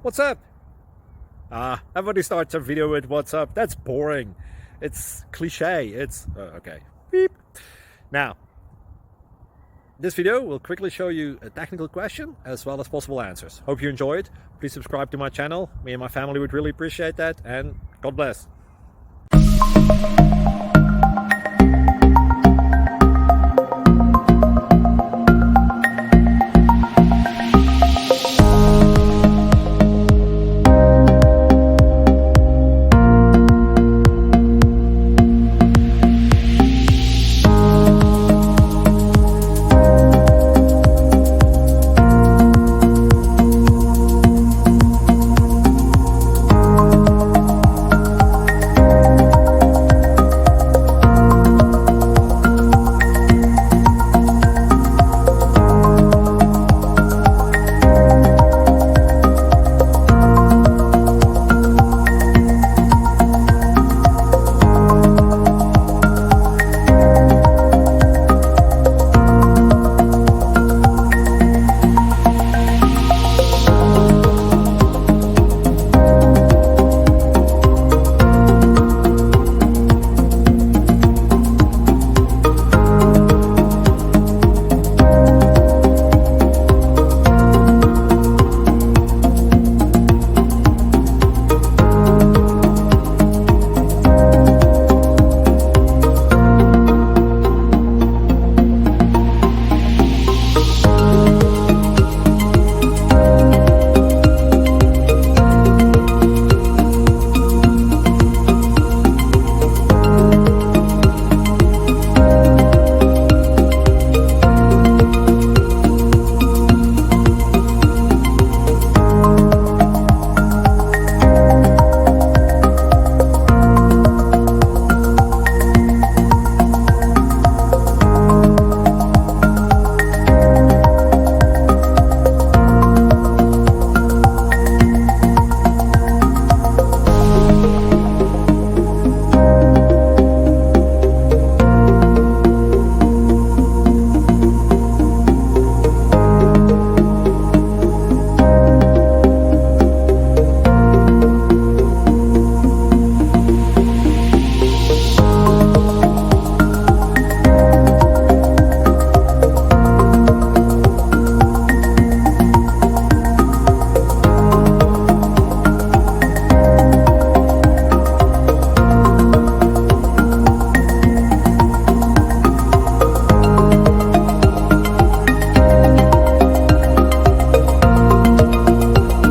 What's up? Everybody starts a video with what's up. That's boring. It's cliche. It's okay. Beep. Now, this video will quickly show you a technical question as well as possible answers. Hope you enjoy it. Please subscribe to my channel. Me and my family would really appreciate that, and God bless.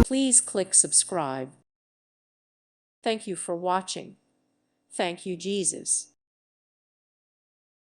Please click subscribe. Thank you for watching. Thank you, Jesus.